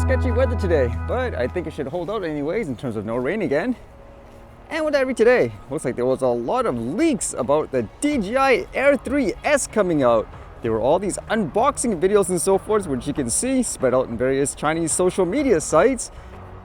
sketchy weather today, but I think it should hold out anyways in terms of no rain again. And what did I read today? Looks like there was a lot of leaks about the DJI Air 3S coming out. There were all these unboxing videos and so forth, which you can see spread out in various Chinese social media sites.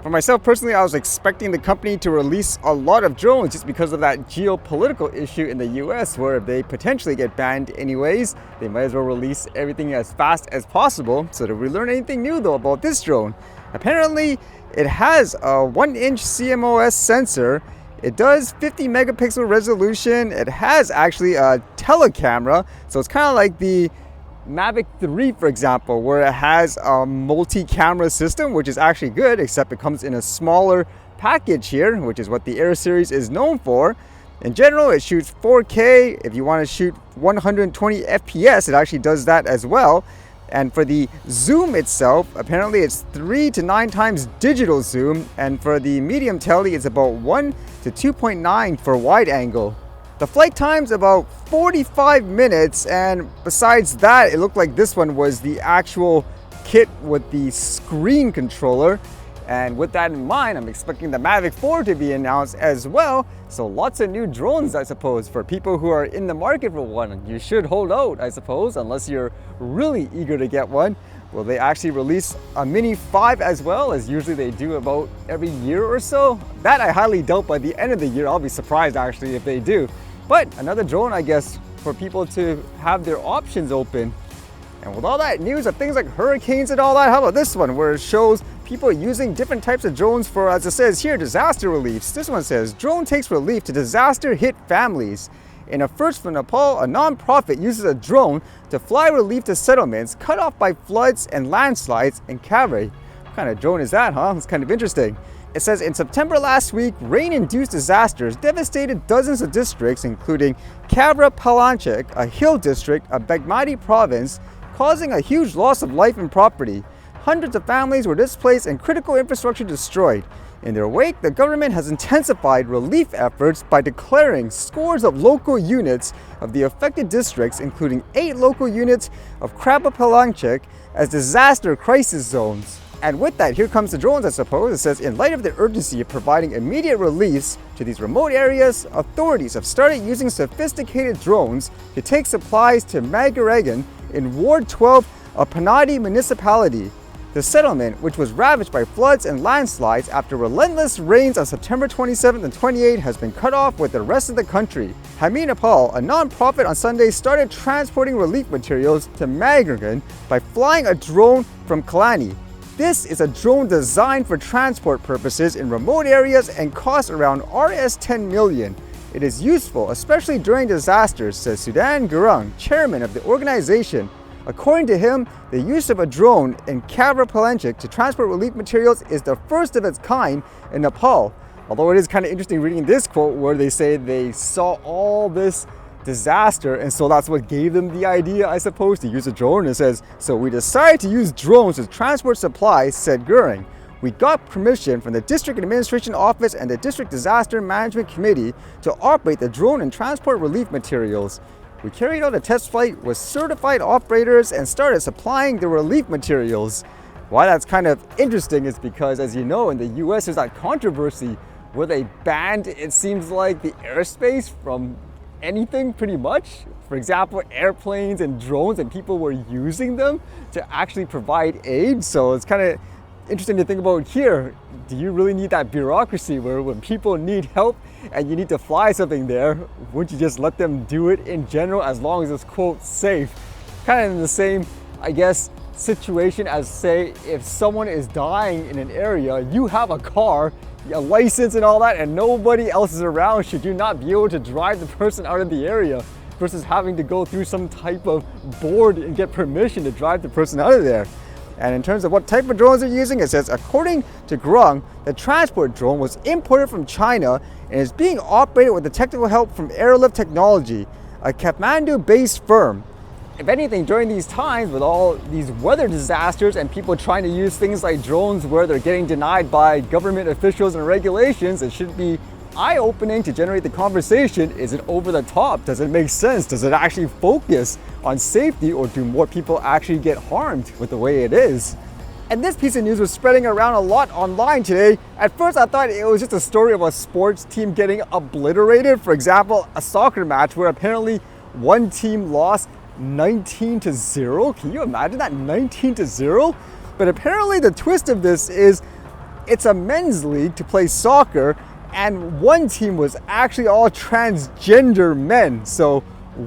For myself personally, I was expecting the company to release a lot of drones just because of that geopolitical issue in the US, where if they potentially get banned anyways, they might as well release everything as fast as possible. So did we learn anything new though about this drone? Apparently, it has a 1-inch CMOS sensor. It does 50 megapixel resolution. It has actually a telecamera, so it's kind of like the Mavic 3, for example, where it has a multi-camera system, which is actually good, except it comes in a smaller package here, which is what the Air series is known for. In general, it shoots 4K. If you want to shoot 120 FPS, it actually does that as well. And for the zoom itself, apparently it's 3 to 9 times digital zoom, and for the medium tele, it's about 1 to 2.9 for wide angle. The flight time's about 45 minutes, and besides that, it looked like this one was the actual kit with the screen controller. And with that in mind, I'm expecting the Mavic 4 to be announced as well. So lots of new drones, I suppose, for people who are in the market for one. You should hold out, I suppose, unless you're really eager to get one. Will they actually release a Mini 5 as well, as usually they do about every year or so? That I highly doubt by the end of the year. I'll be surprised actually if they do. But another drone, I guess, for people to have their options open. And with all that news of things like hurricanes and all that, how about this one where it shows people using different types of drones for, as it says here, disaster reliefs. This one says, drone takes relief to disaster-hit families. In a first for Nepal, a non-profit uses a drone to fly relief to settlements cut off by floods and landslides in Kavre. What kind of drone is that, huh? It's kind of interesting. It says, in September last week, rain-induced disasters devastated dozens of districts, including Kavra Palanchek, a hill district of Bagmati Province, causing a huge loss of life and property. Hundreds of families were displaced and critical infrastructure destroyed. In their wake, the government has intensified relief efforts by declaring scores of local units of the affected districts, including 8 local units of Krapa Palanchek, as disaster crisis zones. And with that, here comes the drones, I suppose. It says, in light of the urgency of providing immediate relief to these remote areas, authorities have started using sophisticated drones to take supplies to Magaragan in Ward 12 of Panadi municipality. The settlement, which was ravaged by floods and landslides after relentless rains on September 27th and 28th, has been cut off with the rest of the country. Hami Nepal, a non-profit on Sunday, started transporting relief materials to Magaragan by flying a drone from Kalani. This is a drone designed for transport purposes in remote areas and costs around Rs 10 million. It is useful, especially during disasters, says Sudan Gurung, chairman of the organization. According to him, the use of a drone in Kavra Palanchek to transport relief materials is the first of its kind in Nepal. Although it is kind of interesting reading this quote where they say they saw all this disaster, and so that's what gave them the idea, I suppose, to use a drone. It says, so we decided to use drones to transport supplies, said Goering. We got permission from the District Administration Office and the District Disaster Management Committee to operate the drone and transport relief materials. We carried out a test flight with certified operators and started supplying the relief materials. Why that's kind of interesting is because, as you know, in the US there's that controversy where they banned, it seems like, the airspace from anything pretty much. For example, airplanes and drones, and people were using them to actually provide aid. So it's kind of interesting to think about here. Do you really need that bureaucracy where when people need help and you need to fly something there, wouldn't you just let them do it in general as long as it's, quote, safe? Kind of in the same, I guess, situation as, say, if someone is dying in an area, you have a car, a license and all that, and nobody else is around, should you not be able to drive the person out of the area versus having to go through some type of board and get permission to drive the person out of there? And in terms of what type of drones they're using, it says, according to Grung, the transport drone was imported from China and is being operated with the technical help from Airlift Technology, a Kathmandu-based firm. If anything, during these times with all these weather disasters and people trying to use things like drones where they're getting denied by government officials and regulations, it should be eye-opening to generate the conversation. Is it over the top? Does it make sense? Does it actually focus on safety, or do more people actually get harmed with the way it is? And this piece of news was spreading around a lot online today. At first I thought it was just a story of a sports team getting obliterated. For example, a soccer match where apparently one team lost 19-0. Can you imagine that? 19-0? But apparently the twist of this is it's a men's league to play soccer, and one team was actually all transgender men. So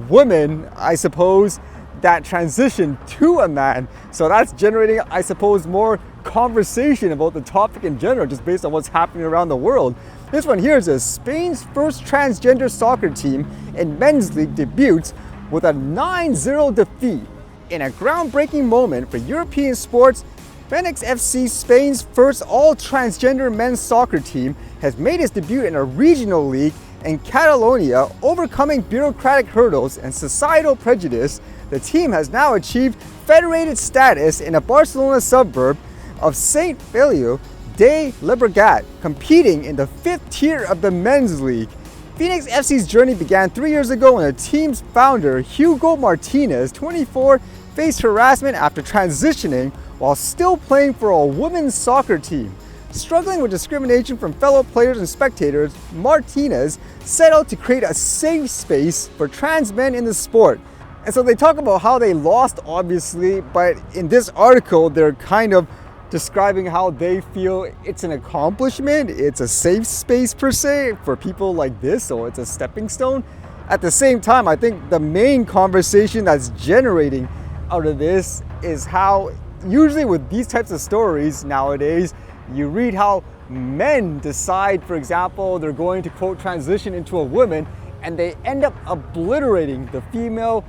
women, I suppose, that transition to a man. So that's generating, I suppose, more conversation about the topic in general, just based on what's happening around the world. This one here is Spain's first transgender soccer team in men's league debuts with a 9-0 defeat. In a groundbreaking moment for European sports, Phoenix FC, Spain's first all-transgender men's soccer team, has made its debut in a regional league in Catalonia. Overcoming bureaucratic hurdles and societal prejudice, the team has now achieved federated status in a Barcelona suburb of Saint Feliu de Llobregat, competing in the 5th tier of the men's league. Phoenix FC's journey began 3 years ago when the team's founder, Hugo Martinez, 24, faced harassment after transitioning while still playing for a women's soccer team. Struggling with discrimination from fellow players and spectators, Martinez set out to create a safe space for trans men in the sport. And so they talk about how they lost, obviously, but in this article, they're kind of describing how they feel it's an accomplishment. It's a safe space per se for people like this, so it's a stepping stone. At the same time, I think the main conversation that's generating out of this is how usually with these types of stories nowadays, you read how men decide, for example, they're going to quote transition into a woman, and they end up obliterating the female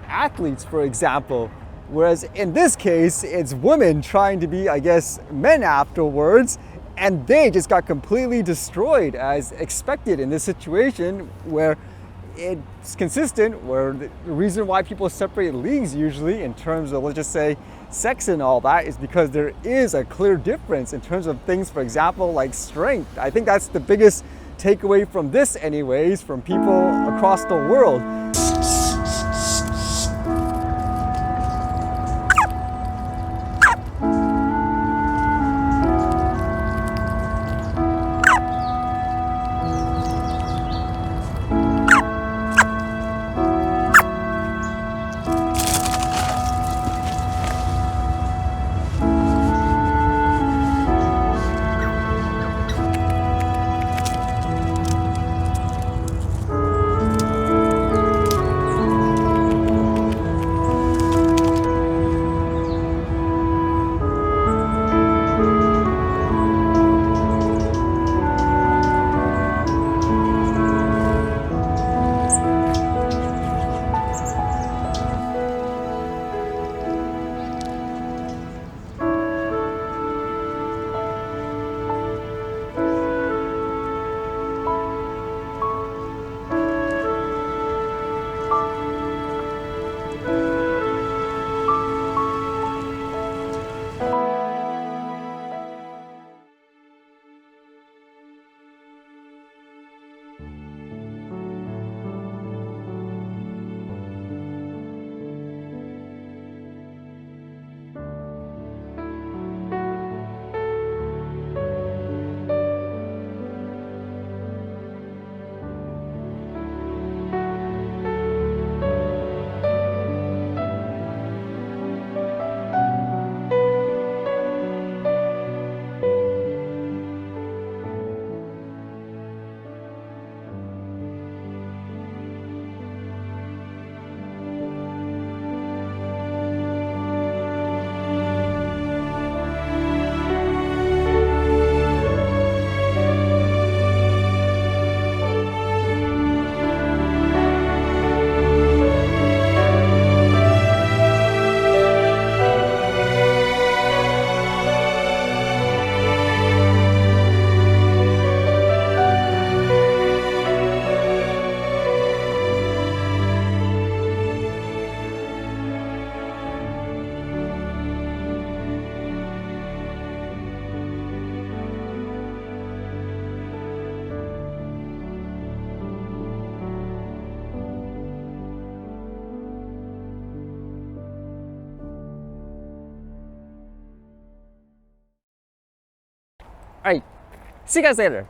athletes, for example. Whereas in this case, it's women trying to be, I guess, men afterwards, and they just got completely destroyed as expected in this situation where it's consistent, where the reason why people separate leagues usually in terms of, let's just say, sex and all that is because there is a clear difference in terms of things, for example, like strength. I think that's the biggest takeaway from this anyways, from people across the world. All right, see you guys later.